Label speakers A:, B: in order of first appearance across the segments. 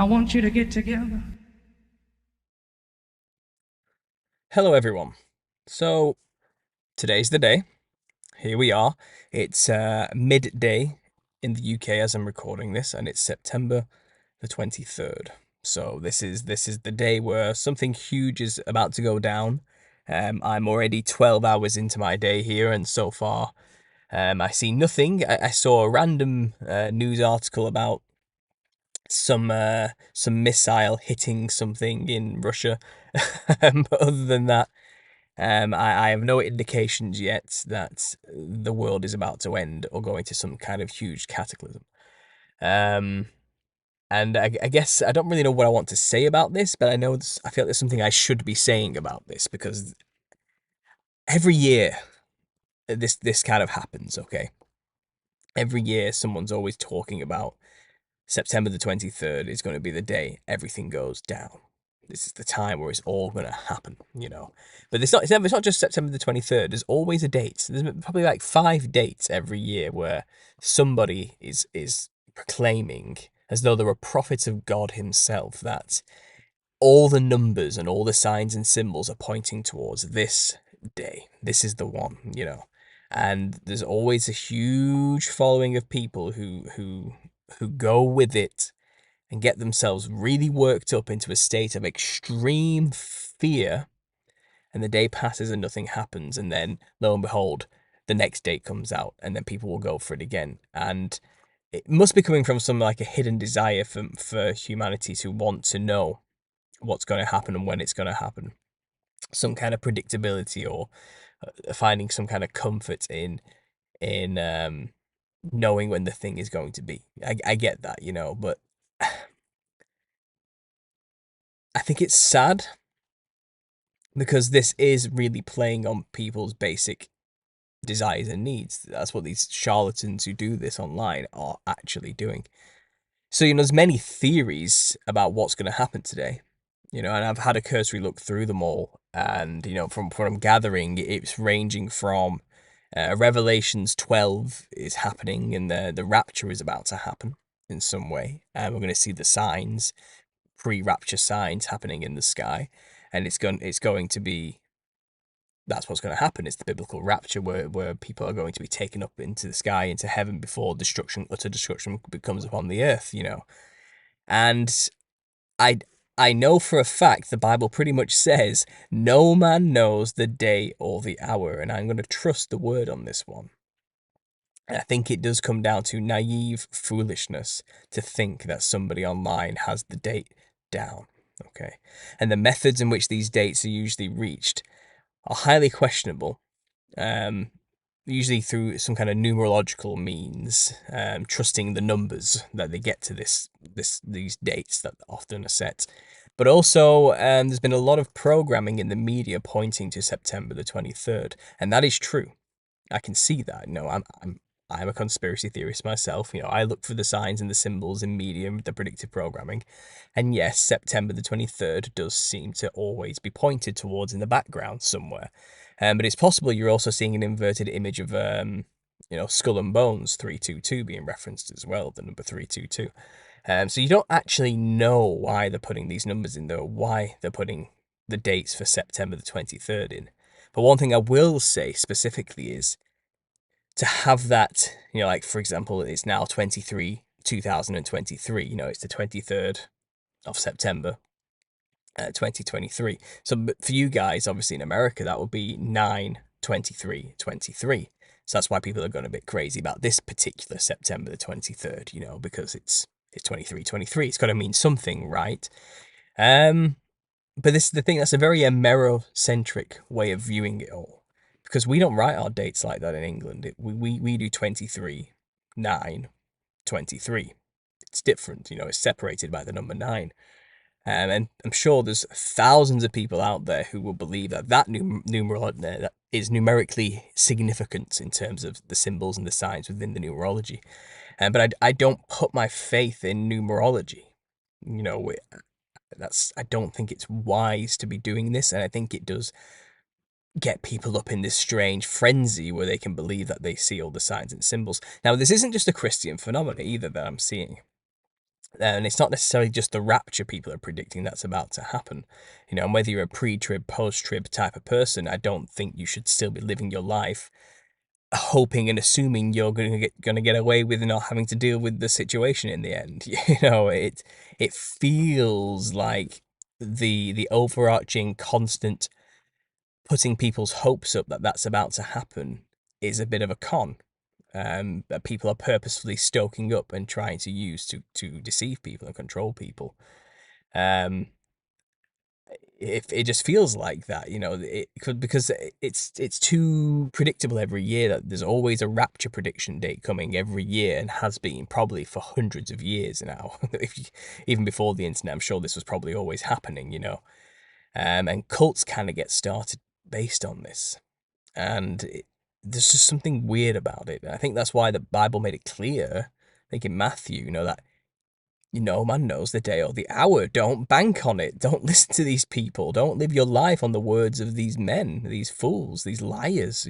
A: I want you to get together.
B: Hello, everyone. So, today's the day. Here we are. It's midday in the UK as I'm recording this, and it's September the 23rd. So this is the day where something huge is about to go down. I'm already 12 hours into my day here, and so far, I see nothing. I saw a random news article about some missile hitting something in Russia, but other than that. I have no indications yet that the world is about to end or go into some kind of huge cataclysm. Um, and I guess I don't really know what I want to say about this, but I feel there's something I should be saying about this because every year this kind of happens. Okay, every year someone's always talking about September the 23rd is going to be the day everything goes down. This is the time where it's all going to happen. But it's not just September the 23rd. There's always a date. There's probably like 5 dates every year where somebody is proclaiming, as though they're a prophet of God himself, that all the numbers and all the signs and symbols are pointing towards this day. This is the one. And there's always a huge following of people who go with it and get themselves really worked up into a state of extreme fear, and the day passes and nothing happens, and then lo and behold, the next date comes out, and then people will go for it again. And it must be coming from some like a hidden desire for humanity to want to know what's going to happen and when it's going to happen. Some kind of predictability, or finding some kind of comfort in knowing when the thing is going to be. I get that, but I think it's sad because this is really playing on people's basic desires and needs. That's what these charlatans who do this online are actually doing. So, there's many theories about what's going to happen today, and I've had a cursory look through them all. And, from what I'm gathering, it's ranging from Revelations 12 is happening, and the rapture is about to happen in some way. And we're going to see the signs, pre-rapture signs happening in the sky. And it's going to be, that's what's going to happen. It's the biblical rapture where people are going to be taken up into the sky, into heaven, before utter destruction becomes upon the earth. And I I know for a fact the Bible pretty much says no man knows the day or the hour, and I'm going to trust the word on this one. And I think it does come down to naive foolishness to think that somebody online has the date down. Okay. And the methods in which these dates are usually reached are highly questionable, usually through some kind of numerological means, trusting the numbers that they get to these dates that often are set. But also, there's been a lot of programming in the media pointing to September the 23rd, and that is true. I can see that. I'm a conspiracy theorist myself. I look for the signs and the symbols in media and the predictive programming. And yes, September the 23rd does seem to always be pointed towards in the background somewhere. But it's possible you're also seeing an inverted image of, Skull and Bones 322 being referenced as well, the number 322. So you don't actually know why they're putting these numbers in there, why they're putting the dates for September the 23rd in. But one thing I will say specifically is to have that, like for example, it's now 2023, it's the 23rd of September, 2023. So for you guys, obviously in America, that would be 9/23/23. So that's why people are going a bit crazy about this particular September the 23rd, because it's 23/23. It's got to mean something, right? Um, but this is the thing, that's a very Amerocentric way of viewing it all. Because we don't write our dates like that in England. We do 23/9/23. It's different, it's separated by the number 9. And I'm sure there's thousands of people out there who will believe that numeral that is numerically significant in terms of the symbols and the signs within the numerology. But I don't put my faith in numerology. You know, I don't think it's wise to be doing this, and I think it does get people up in this strange frenzy where they can believe that they see all the signs and symbols. Now, this isn't just a Christian phenomenon either that I'm seeing. And it's not necessarily just the rapture people are predicting that's about to happen. And whether you're a pre-trib, post-trib type of person, I don't think you should still be living your life hoping and assuming you're going to get away with not having to deal with the situation in the end. It feels like the overarching constant putting people's hopes up that that's about to happen is a bit of a con, that people are purposefully stoking up and trying to use to deceive people and control people. Um, it just feels like that, it could, because it's too predictable every year that there's always a rapture prediction date coming every year, and has been probably for hundreds of years now. Even before the internet, I'm sure this was probably always happening. And cults kind of get started based on this, and there's just something weird about it. I think that's why the Bible made it clear, I think in Matthew, that man knows the day or the hour. Don't bank on it. Don't listen to these people. Don't live your life on the words of these men, these fools, these liars.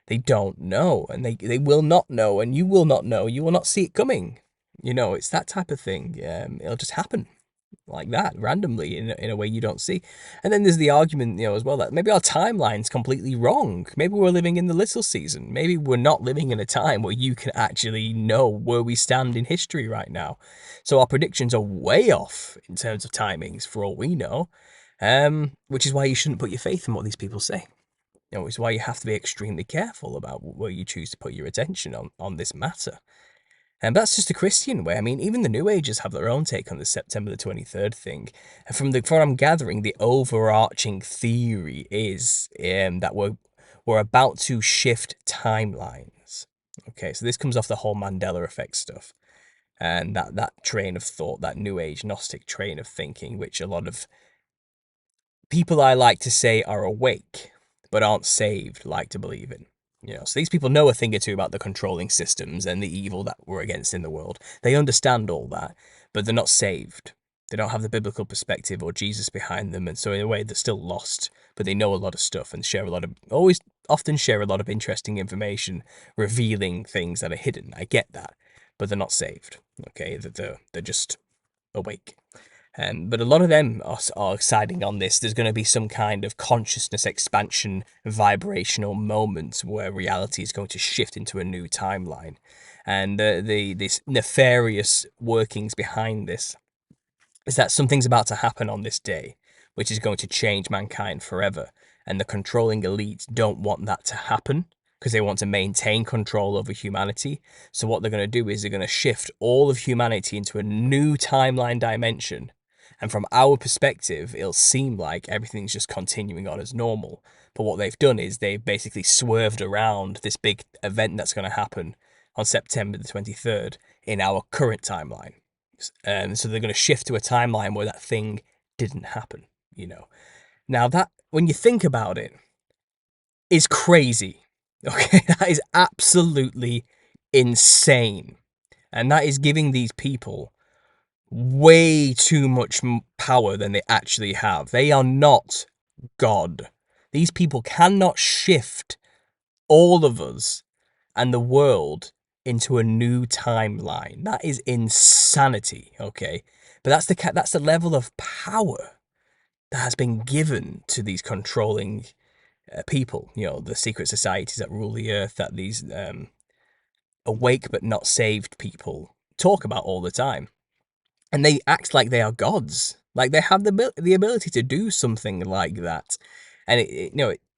B: They don't know, and they will not know, and you will not know. You will not see it coming. It's that type of thing. It'll just happen like that randomly in a way you don't see. And then there's the argument, as well, that maybe our timeline's completely wrong. Maybe we're living in the little season. Maybe we're not living in a time where you can actually know where we stand in history right now. So our predictions are way off in terms of timings for all we know. Which is why you shouldn't put your faith in what these people say. It's why you have to be extremely careful about where you choose to put your attention on this matter. And that's just the Christian way. I mean, even the New Agers have their own take on the September the 23rd thing. And from what I'm gathering, the overarching theory is that we're about to shift timelines. Okay, so this comes off the whole Mandela effect stuff, and that train of thought, that New Age Gnostic train of thinking, which a lot of people I like to say are awake but aren't saved like to believe in. So these people know a thing or two about the controlling systems and the evil that we're against in the world. They understand all that, but they're not saved. They don't have the biblical perspective or Jesus behind them, and so in a way they're still lost, but they know a lot of stuff and often share a lot of interesting information, revealing things that are hidden. I get that, but they're not saved. Okay, they're just awake. But a lot of them are siding on this. There's going to be some kind of consciousness expansion, vibrational moment where reality is going to shift into a new timeline. And these nefarious workings behind this is that something's about to happen on this day, which is going to change mankind forever. And the controlling elites don't want that to happen because they want to maintain control over humanity. So what they're going to do is they're going to shift all of humanity into a new timeline dimension. And from our perspective, it'll seem like everything's just continuing on as normal. But what they've done is they've basically swerved around this big event that's going to happen on September the 23rd in our current timeline. So they're going to shift to a timeline where that thing didn't happen. Now that, when you think about it, is crazy. Okay, that is absolutely insane. And that is giving these people way too much power than they actually have. They are not God. These people cannot shift all of us and the world into a new timeline. That is insanity, okay? But that's the level of power that has been given to these controlling people, the secret societies that rule the earth, that these awake but not saved people talk about all the time. And they act like they are gods, like they have the ability to do something like that. And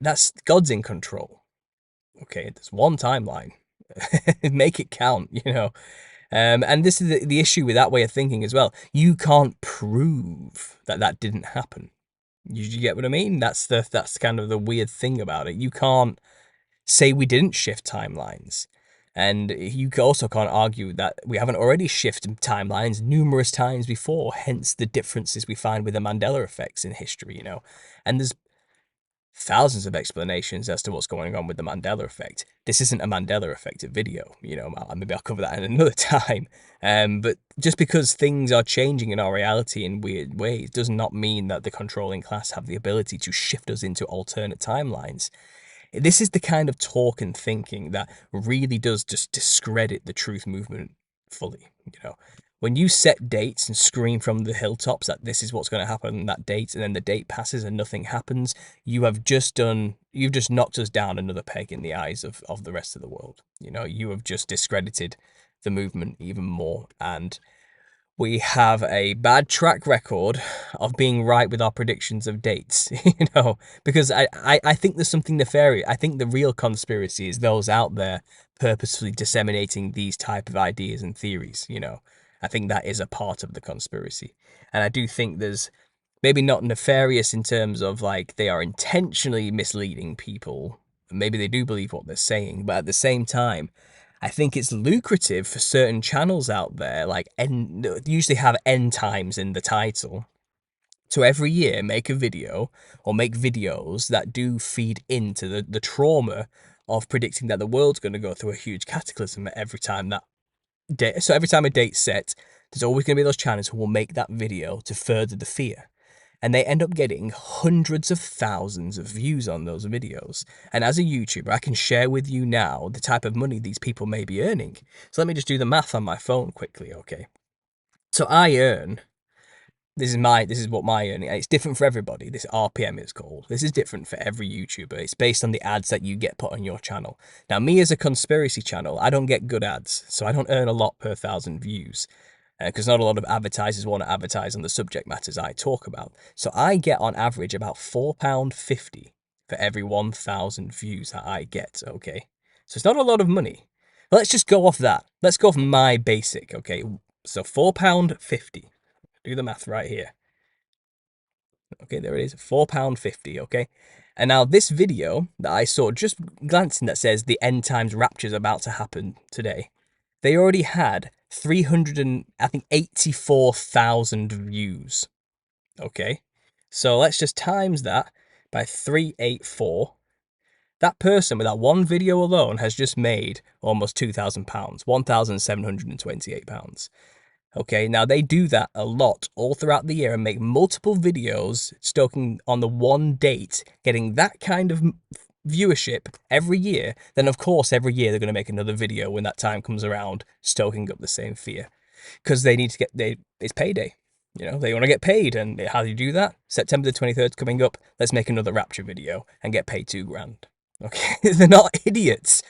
B: that's God's in control. Okay, there's one timeline. Make it count. And this is the issue with that way of thinking as well. You can't prove that didn't happen. You get what I mean? That's kind of the weird thing about it. You can't say we didn't shift timelines. And you also can't argue that we haven't already shifted timelines numerous times before, hence the differences we find with the Mandela effects in history. And there's thousands of explanations as to what's going on with the Mandela effect. This isn't a Mandela effect video, maybe I'll cover that in another time. But just because things are changing in our reality in weird ways does not mean that the controlling class have the ability to shift us into alternate timelines. This is the kind of talk and thinking that really does just discredit the truth movement fully. When you set dates and scream from the hilltops that this is what's going to happen on that date, and then the date passes and nothing happens, you've just knocked us down another peg in the eyes of the rest of the world. You know, you have just discredited the movement even more, and we have a bad track record of being right with our predictions of dates, you know, because I think there's something nefarious. I think the real conspiracy is those out there purposefully disseminating these type of ideas and theories, you know. I think that is a part of the conspiracy. And I do think there's maybe not nefarious in terms of like they are intentionally misleading people. Maybe they do believe what they're saying, but at the same time, I think it's lucrative for certain channels out there, like usually have end times in the title, to every year make a video or make videos that do feed into the trauma of predicting that the world's going to go through a huge cataclysm every time that day. So every time a date's set, there's always going to be those channels who will make that video to further the fear. And they end up getting hundreds of thousands of views on those videos. And as a YouTuber, I can share with you now the type of money these people may be earning. So let me just do the math on my phone quickly, okay? So I earn, this is what my earning, and it's different for everybody. This RPM is called. This is different for every YouTuber. It's based on the ads that you get put on your channel. Now, me as a conspiracy channel, I don't get good ads, so I don't earn a lot per 1,000 views, because not a lot of advertisers want to advertise on the subject matters I talk about. So I get on average about £4.50 for every 1,000 views that I get, okay? So it's not a lot of money. But let's just go off that. Let's go off my basic, okay? So £4.50. Do the math right here. Okay, there it is, £4.50, okay? And now this video that I saw, just glancing, that says the end times rapture is about to happen today, they already had 384,000 views. Okay, so let's just times that by 384. That person with that one video alone has just made almost £2,000, £1,728. Okay, now they do that a lot all throughout the year and make multiple videos stoking on the one date, getting that kind of viewership every year. Then of course every year they're going to make another video when that time comes around, stoking up the same fear, because they need to it's payday. You know, they want to get paid, and how do you do that? September the 23rd coming up. Let's make another Rapture video and get paid £2,000. Okay, they're not idiots.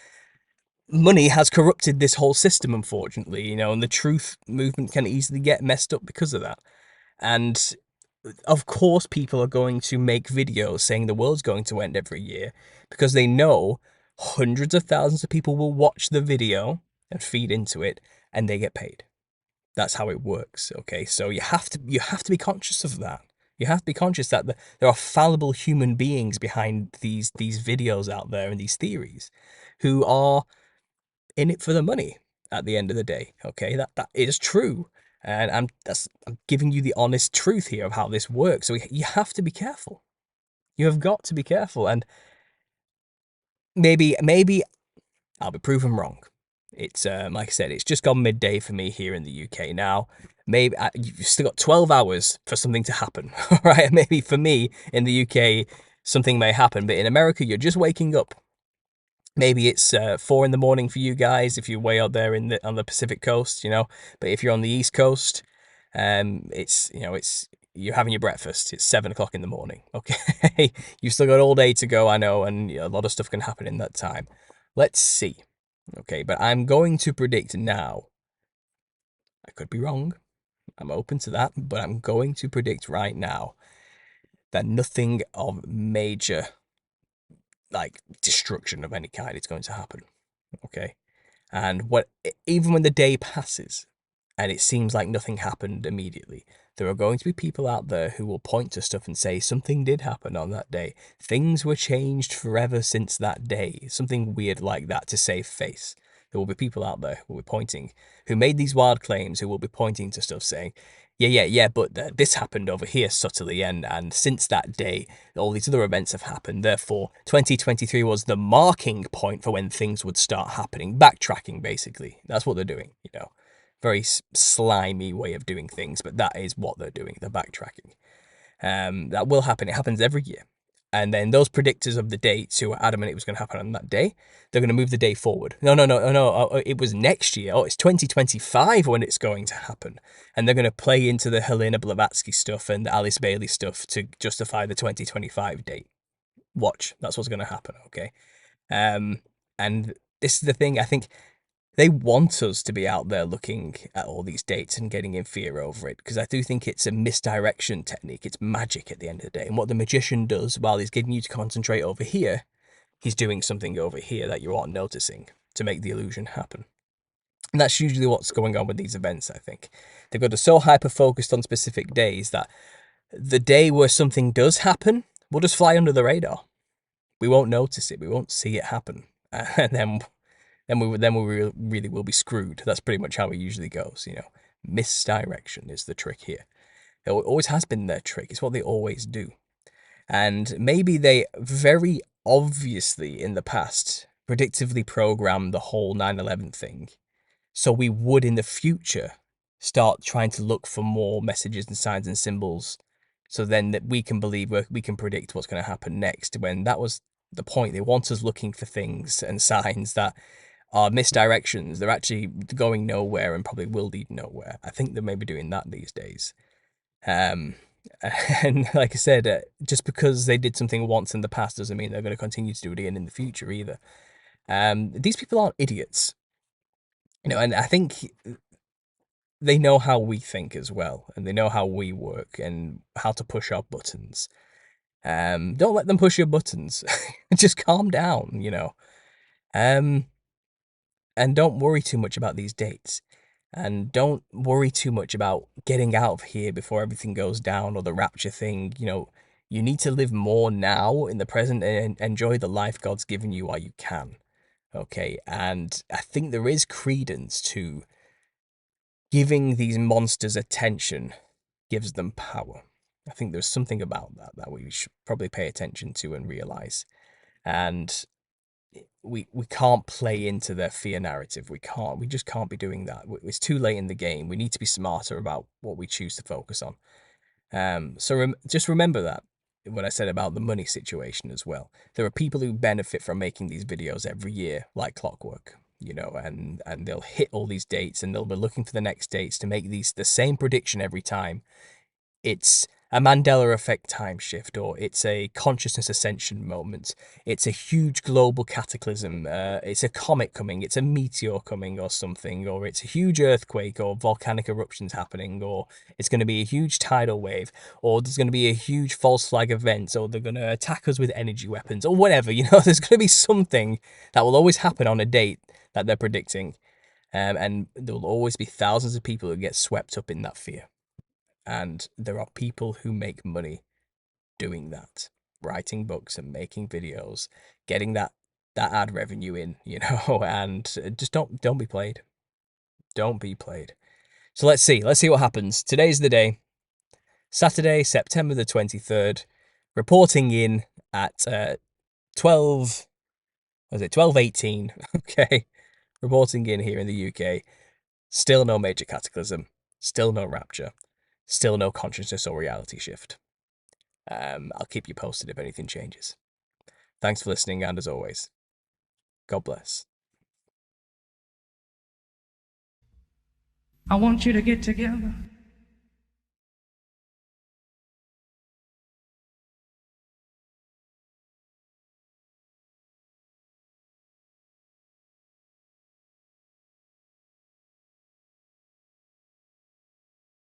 B: Money has corrupted this whole system, unfortunately, you know, and the truth movement can easily get messed up because of that. And of course, people are going to make videos saying the world's going to end every year because they know hundreds of thousands of people will watch the video and feed into it, and they get paid. That's how it works. Okay, so you have to be conscious of that. You have to be conscious that there are fallible human beings behind these videos out there and these theories, who are in it for the money at the end of the day. Okay, that is true, and I'm giving you the honest truth here of how this works. So you have to be careful. You have got to be careful, and maybe I'll be proven wrong. It's like I said, it's just gone midday for me here in the UK now. Maybe you've still got 12 hours for something to happen. All right, maybe for me in the UK something may happen, but in America you're just waking up. Maybe it's 4 in the morning for you guys if you're way out there on the Pacific coast, you know. But if you're on the East Coast, it's you're having your breakfast. It's 7 o'clock in the morning. Okay, you've still got all day to go, I know, and a lot of stuff can happen in that time. Let's see. Okay, but I'm going to predict now. I could be wrong. I'm open to that, but I'm going to predict right now that nothing of major, like, destruction of any kind is going to happen. Okay, and even when the day passes and it seems like nothing happened immediately, there are going to be people out there who will point to stuff and say something did happen on that day. Things were changed forever since that day. Something weird like that to save face. There will be people out there who will be pointing, who made these wild claims, who will be pointing to stuff saying, yeah, but this happened over here subtly, and since that day, all these other events have happened. Therefore, 2023 was the marking point for when things would start happening. Backtracking, basically. That's what they're doing, you know. Very slimy way of doing things, but that is what they're doing. They're backtracking. That will happen. It happens every year. And then those predictors of the dates who were adamant it was going to happen on that day, they're going to move the day forward. No, no, no, no. It was next year. Oh, it's 2025 when it's going to happen. And they're going to play into the Helena Blavatsky stuff and the Alice Bailey stuff to justify the 2025 date. Watch. That's what's going to happen, okay? And this is the thing. I think they want us to be out there looking at all these dates and getting in fear over it, because I do think it's a misdirection technique. It's magic at the end of the day. And what the magician does while he's getting you to concentrate over here, he's doing something over here that you aren't noticing to make the illusion happen. And that's usually what's going on with these events, I think. They've got us so hyper-focused on specific days that the day where something does happen will just fly under the radar. We won't notice it. We won't see it happen. And then we really will be screwed. That's pretty much how it usually goes, you know. Misdirection is the trick here. It always has been their trick. It's what they always do. And maybe they very obviously in the past predictively programmed the whole 9/11 thing, so we would in the future start trying to look for more messages and signs and symbols, so then that we can believe we can predict what's going to happen next, when that was the point. They want us looking for things and signs that are misdirections. They're actually going nowhere and probably will lead nowhere. I think they may be doing that these days. And like I said, just because they did something once in the past doesn't mean they're going to continue to do it again in the future either. These people aren't idiots, you know, and I think they know how we think as well, and they know how we work and how to push our buttons. Don't let them push your buttons. Just calm down, you know. And don't worry too much about these dates. And don't worry too much about getting out of here before everything goes down, or the rapture thing. You know, you need to live more now in the present and enjoy the life God's given you while you can. Okay, and I think there is credence to giving these monsters attention gives them power. I think there's something about that we should probably pay attention to and realize. And we can't play into their fear narrative. We just can't be doing that. It's too late in the game. We need to be smarter about what we choose to focus on. So just remember that when I said about the money situation as well. There are people who benefit from making these videos every year like clockwork, you know, and they'll hit all these dates and they'll be looking for the next dates to make these the same prediction every time. It's a Mandela effect time shift, or it's a consciousness ascension moment. It's a huge global cataclysm. It's a comet coming. It's a meteor coming, or something, or it's a huge earthquake, or volcanic eruptions happening, or it's going to be a huge tidal wave, or there's going to be a huge false flag event, or they're going to attack us with energy weapons, or whatever. You know, there's going to be something that will always happen on a date that they're predicting, and there will always be thousands of people who get swept up in that fear. And there are people who make money doing that, writing books and making videos, getting that ad revenue in, you know, and just don't be played. Don't be played. So let's see what happens. Today's the day. Saturday, September the 23rd, reporting in at 12, was it 12:18? Okay. Reporting in here in the UK. Still no major cataclysm, still no rapture, still no consciousness or reality shift. I'll keep you posted if anything changes. Thanks for listening, and as always, God bless.
A: I want you to get together.